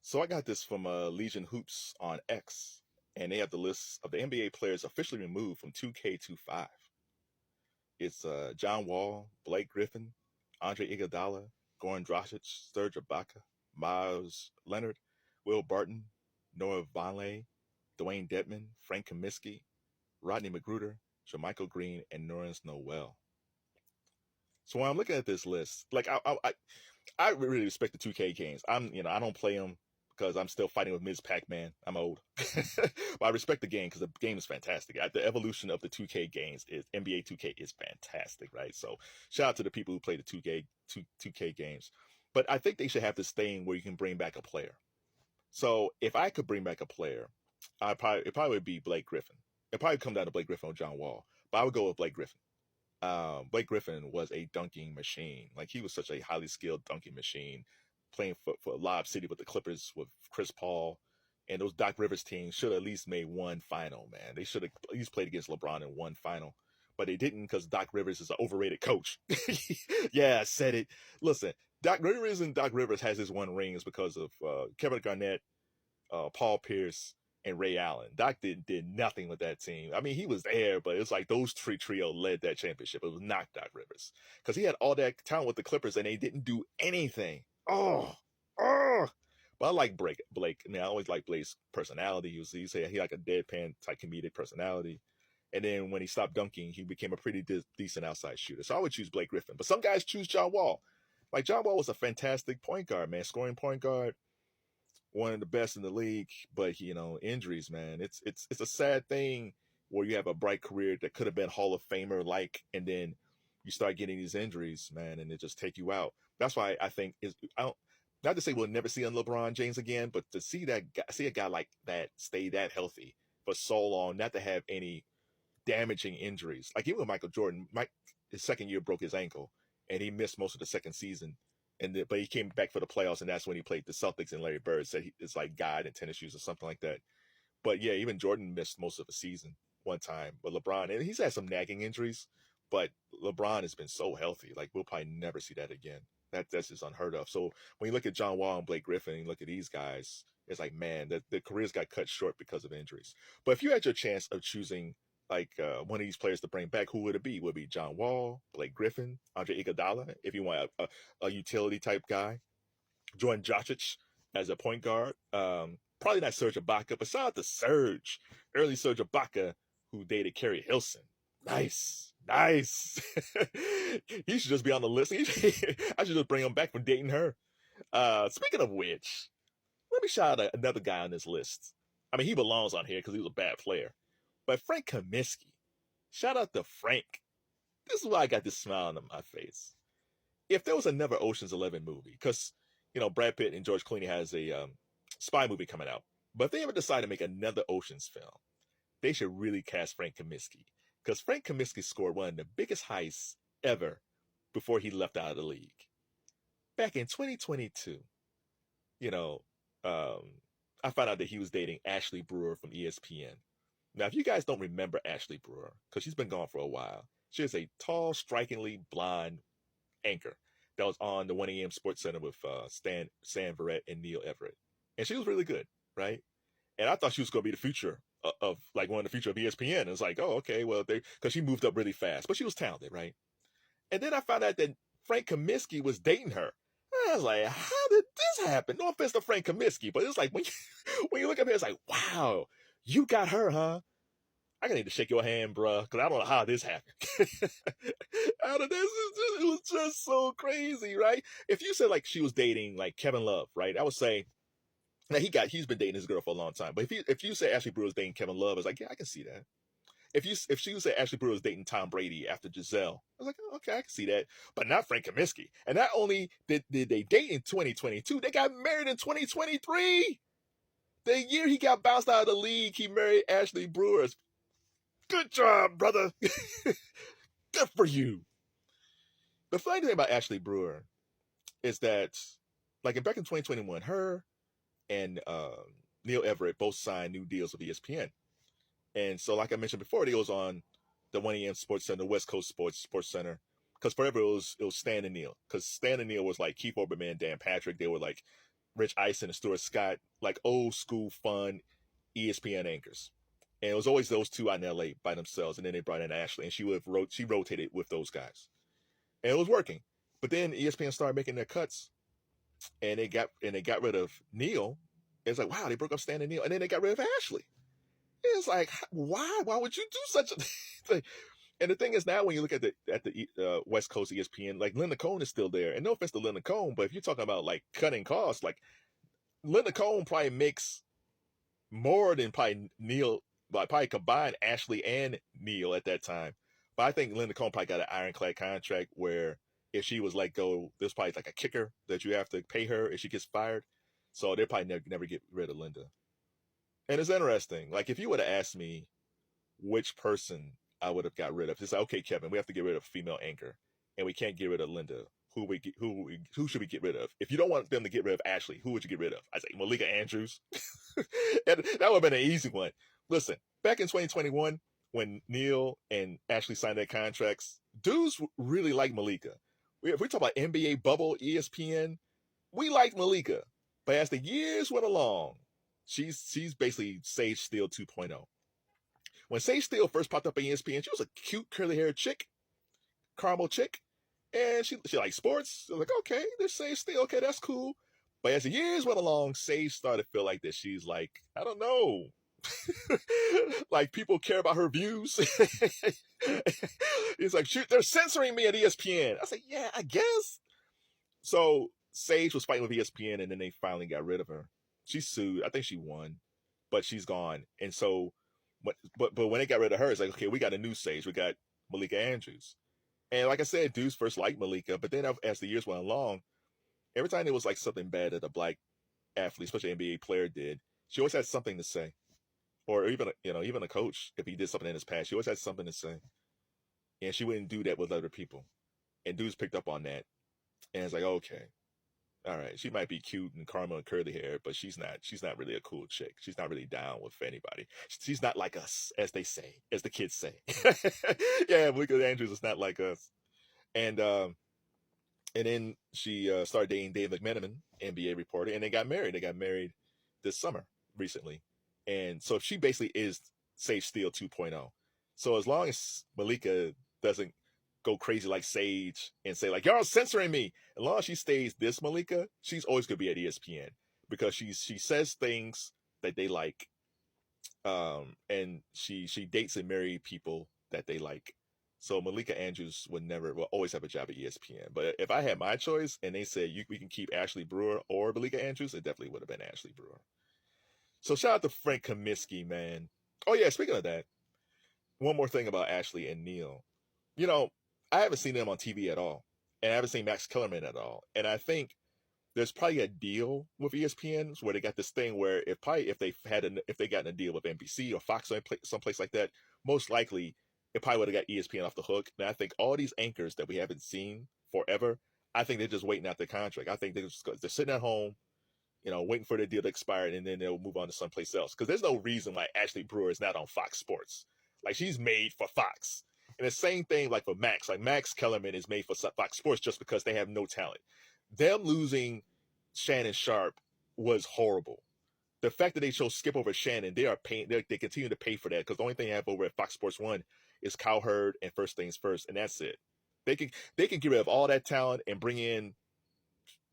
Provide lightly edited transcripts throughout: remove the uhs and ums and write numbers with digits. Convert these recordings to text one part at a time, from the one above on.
So I got this from Legion Hoops on X, and they have the list of the NBA players officially removed from 2K25. It's John Wall, Blake Griffin, Andre Iguodala, Goran Dragic, Serge Ibaka, Miles Leonard, Will Barton, Noah Vonleh, Dwayne Dedman, Frank Kaminsky, Rodney McGruder, Jermichael Green, and Nerlens Noel. So when I'm looking at this list, like I really respect the 2K games. I don't play them because I'm still fighting with Ms. Pac-Man. I'm old, but I respect the game because the game is fantastic. The evolution of the 2K games is NBA 2K is fantastic, right? So shout out to the people who play the 2K games. But I think they should have this thing where you can bring back a player. So if I could bring back a player, it probably would be Blake Griffin. It probably come down to Blake Griffin or John Wall, but I would go with Blake Griffin. Blake Griffin was a dunking machine. Like he was such a highly skilled dunking machine, playing for Lob City with the Clippers with Chris Paul, and those Doc Rivers teams should have at least made one final. Man, they should have at least played against LeBron in one final, but they didn't because Doc Rivers is an overrated coach. Yeah, I said it. Listen, Doc Rivers has his one ring is because of Kevin Garnett, Paul Pierce, and Ray Allen. Doc did nothing with that team. I mean, he was there, but it's like those trio led that championship. It was not Doc Rivers because he had all that talent with the Clippers and they didn't do anything. Oh. But I like Blake. I mean, I always like Blake's personality. He said he like a deadpan type comedic personality. And then when he stopped dunking, he became a pretty decent outside shooter. So I would choose Blake Griffin. But some guys choose John Wall. Like John Wall was a fantastic point guard, man, scoring point guard, one of the best in the league, but injuries, man. It's a sad thing where you have a bright career that could have been Hall of Famer like, and then you start getting these injuries, man, and it just take you out. That's why I think I don't not to say we'll never see a LeBron James again, but to see a guy like that stay that healthy for so long, not to have any damaging injuries. Like even with Michael Jordan, his second year broke his ankle, and he missed most of the second season. But he came back for the playoffs, and that's when he played the Celtics. And Larry Bird said it's like God in tennis shoes or something like that. But yeah, even Jordan missed most of the season one time. But LeBron, and he's had some nagging injuries, but LeBron has been so healthy. Like we'll probably never see that again. That's just unheard of. So when you look at John Wall and Blake Griffin, and you look at these guys, it's like, man, the careers got cut short because of injuries. But if you had your chance of choosing like one of these players to bring back, who would it be? Would it be John Wall, Blake Griffin, Andre Iguodala, if you want a utility type guy, Goran Dragic as a point guard? Probably not Serge Ibaka, but shout out to Serge, early Serge Ibaka, who dated Carrie Hilson. Nice. He should just be on the list. I should just bring him back from dating her. Speaking of which, let me shout out another guy on this list. I mean, he belongs on here because he was a bad player. But Frank Kaminsky, shout out to Frank. This is why I got this smile on my face. If there was another Ocean's 11 movie, because, Brad Pitt and George Clooney has a spy movie coming out. But if they ever decide to make another Ocean's film, they should really cast Frank Kaminsky. Because Frank Kaminsky scored one of the biggest heists ever before he left out of the league. Back in 2022, I found out that he was dating Ashley Brewer from ESPN. Now, if you guys don't remember Ashley Brewer, because she's been gone for a while, she is a tall, strikingly blonde anchor that was on the 1 a.m. Sports Center with Stan Verrett and Neil Everett. And she was really good, right? And I thought she was going to be the future of like one of the future of ESPN. And it's like, oh, okay, well, because she moved up really fast, but she was talented, right? And then I found out that Frank Kaminsky was dating her. And I was like, how did this happen? No offense to Frank Kaminsky, but it's like when you look at her, it's like, wow, you got her, huh? I need to shake your hand, bruh, because I don't know how this happened. It was just so crazy, right? If you said like she was dating like Kevin Love, right? I would say, now he's been dating his girl for a long time. But if you say Ashley Brewer was dating Kevin Love, it's like, yeah, I can see that. If she said Ashley Brewer was dating Tom Brady after Giselle, I was like, oh, okay, I can see that. But not Frank Kaminsky. And not only did they date in 2022, they got married in 2023. The year he got bounced out of the league, he married Ashley Brewer. Good job, brother. Good for you. The funny thing about Ashley Brewer is that, like back in 2021, her and Neil Everett both signed new deals with ESPN. And so, like I mentioned before, they was on the 1 a.m. Sports Center, West Coast Sports Center, because forever it was Stan and Neil. Because Stan and Neil was like Keith Olbermann, Dan Patrick. They were like Rich Eisen and Stuart Scott, like old school fun ESPN anchors. And it was always those two out in LA by themselves. And then they brought in Ashley, and she rotated with those guys. And it was working. But then ESPN started making their cuts, and they got rid of Neil. It's like, wow, they broke up Stan and Neil, and then they got rid of Ashley. It's like, why? Why would you do such a thing? And the thing is, now when you look at the West Coast ESPN, like Linda Cohn is still there. And no offense to Linda Cohn, but if you're talking about like cutting costs, like Linda Cohn probably makes more than probably Neil, like probably combined Ashley and Neil at that time. But I think Linda Cohn probably got an ironclad contract where if she was let go, there's probably like a kicker that you have to pay her if she gets fired. So they'll probably never get rid of Linda. And it's interesting. Like if you would have asked me which person I would have got rid of, it's like, okay, Kevin, we have to get rid of a female anchor, and we can't get rid of Linda. Who should we get rid of? If you don't want them to get rid of Ashley, who would you get rid of? I say Malika Andrews. And that would have been an easy one. Listen, back in 2021, when Neil and Ashley signed their contracts, dudes really like Malika. If we talk about NBA bubble, ESPN, we liked Malika. But as the years went along, she's basically Sage Steele 2.0. When Sage Steele first popped up on ESPN, she was a cute curly-haired chick, caramel chick, and she liked sports. I was like, okay, there's Sage Steele. Okay, that's cool. But as the years went along, Sage started to feel like that. She's like, I don't know. Like people care about her views. It's like, shoot, they're censoring me at ESPN. I said, yeah, I guess. So Sage was fighting with ESPN, and then they finally got rid of her. She sued. I think she won, but she's gone. And so, but when they got rid of her, it's like, okay, we got a new Sage. We got Malika Andrews. And like I said, dudes first liked Malika, but then as the years went along, every time there was like something bad that a black athlete, especially an NBA player, did, she always had something to say. Or even even a coach, if he did something in his past, she always had something to say. And she wouldn't do that with other people. And dudes picked up on that. And it's like, okay, all right, she might be cute and caramel and curly hair, but she's not really a cool chick. She's not really down with anybody. She's not like us, as they say, as the kids say. Yeah, Malika Andrews is not like us. And then she started dating Dave McMenamin, NBA reporter, and they got married. They got married this summer, recently. And so she basically is Sage Steele 2.0. So as long as Malika doesn't go crazy like Sage and say like, y'all censoring me, as long as she stays this Malika, she's always going to be at ESPN because she says things that they like. And she dates and marries people that they like. So Malika Andrews will always have a job at ESPN. But if I had my choice and they said we can keep Ashley Brewer or Malika Andrews, it definitely would have been Ashley Brewer. So shout out to Frank Kramensky, man. Oh yeah, speaking of that, one more thing about Ashley and Neil. I haven't seen them on TV at all, and I haven't seen Max Kellerman at all. And I think there's probably a deal with ESPN where they got this thing where if they got a deal with NBC or Fox or someplace like that, most likely it probably would have got ESPN off the hook. And I think all these anchors that we haven't seen forever, I think they're just waiting out their contract. I think they're sitting at home, waiting for the deal to expire, and then they'll move on to someplace else. Because there's no reason why Ashley Brewer is not on Fox Sports. Like, she's made for Fox. And the same thing like for Max. Like, Max Kellerman is made for Fox Sports just because they have no talent. Them losing Shannon Sharp was horrible. The fact that they chose skip over Shannon, they are paying. They continue to pay for that because the only thing they have over at Fox Sports 1 is Cowherd and First Things First, and that's it. They can get rid of all that talent and bring in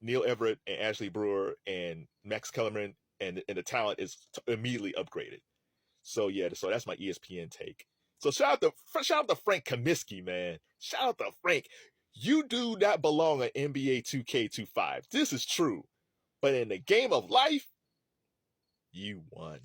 Neil Everett and Ashley Brewer and Max Kellerman, and the talent is immediately upgraded. So yeah, so that's my ESPN take. So shout out to Frank Kramensky, man. Shout out to Frank. You do not belong on NBA 2K25. This is true. But in the game of life, you won.